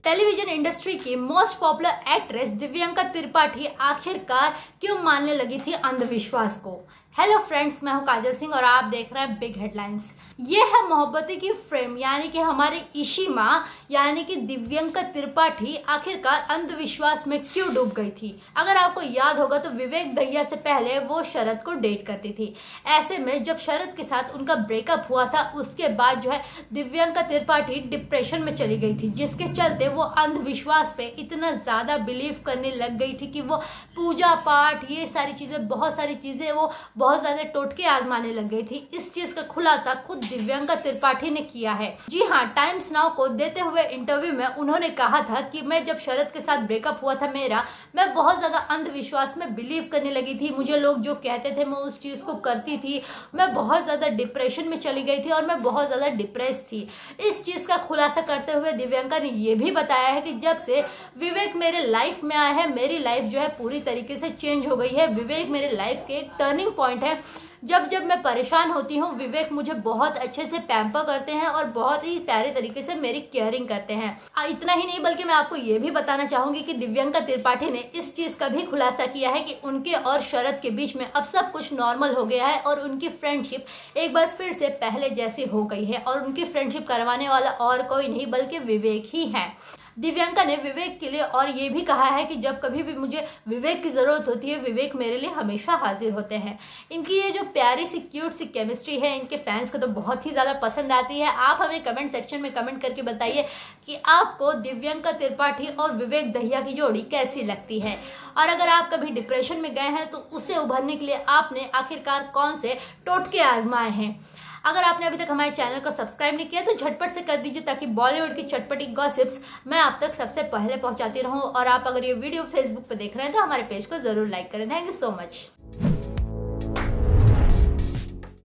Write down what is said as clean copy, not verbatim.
Television industry की most popular actress Divyanka Tripathi आखिरकार क्यों मानने लगी थी अंधविश्वास को। हेलो फ्रेंड्स, मैं हूं काजल सिंह और आप देख रहे हैं बिग हेडलाइंस। ये है मोहब्बती की फ्रेम यानी कि हमारी इशी माँ यानी कि दिव्यंका त्रिपाठी आखिरकार अंधविश्वास में क्यों डूब गई थी। अगर आपको याद होगा तो विवेक दहिया से पहले वो शरद को डेट करती थी। ऐसे में जब शरद के साथ उनका ब्रेकअप हुआ था उसके बाद जो है दिव्यंका त्रिपाठी डिप्रेशन में चली गई थी, जिसके चलते वो अंधविश्वास पे इतना ज्यादा बिलीव करने लग गई थी कि वो पूजा पाठ ये सारी चीजें बहुत सारी चीजें वो बहुत ज्यादा टोटके आजमाने लग गई थी। इस चीज का खुलासा खुद दिव्यंका त्रिपाठी ने किया है। जी हाँ, टाइम्स नाउ को देते हुए इंटरव्यू में उन्होंने कहा था कि मैं जब शरद के साथ ब्रेकअप हुआ था मैं बहुत ज्यादा अंधविश्वास में बिलीव करने लगी थी। मुझे लोग जो कहते थे मैं उस चीज को करती थी। मैं बहुत ज्यादा डिप्रेशन में चली गई थी और मैं बहुत ज्यादा डिप्रेस थी। इस चीज का खुलासा करते हुए दिव्यंका ने यह भी बताया है कि जब से विवेक मेरे लाइफ में आया है मेरी लाइफ जो है पूरी तरीके से चेंज हो गई है। विवेक मेरे लाइफ के एक टर्निंग पॉइंट है। जब जब मैं परेशान होती हूँ विवेक मुझे बहुत अच्छे से पैम्पर करते हैं और बहुत ही प्यारे तरीके से मेरी केयरिंग करते हैं। इतना ही नहीं बल्कि मैं आपको ये भी बताना चाहूंगी कि दिव्यंका त्रिपाठी ने इस चीज का भी खुलासा किया है कि उनके और शरद के बीच में अब सब कुछ नॉर्मल हो गया है और उनकी फ्रेंडशिप एक बार फिर से पहले जैसी हो गई है और उनकी फ्रेंडशिप करवाने वाला और कोई नहीं बल्कि विवेक ही है। दिव्यंका ने विवेक के लिए और ये भी कहा है कि जब कभी भी मुझे विवेक की जरूरत होती है विवेक मेरे लिए हमेशा हाजिर होते हैं। इनकी ये जो प्यारी सी क्यूट सी केमिस्ट्री है इनके फैंस को तो बहुत ही ज्यादा पसंद आती है। आप हमें कमेंट सेक्शन में कमेंट करके बताइए कि आपको दिव्यंका त्रिपाठी और विवेक दहिया की जोड़ी कैसी लगती है और अगर आप कभी डिप्रेशन में गए हैं तो उससे उभरने के लिए आपने आखिरकार कौन से टोटके आजमाए हैं। अगर आपने अभी तक हमारे चैनल को सब्सक्राइब नहीं किया तो झटपट से कर दीजिए ताकि बॉलीवुड की चटपटी गॉसिप्स मैं आप तक सबसे पहले पहुंचाती रहूं। और आप अगर ये वीडियो फेसबुक पे देख रहे हैं तो हमारे पेज को जरूर लाइक करें। Thank you so much.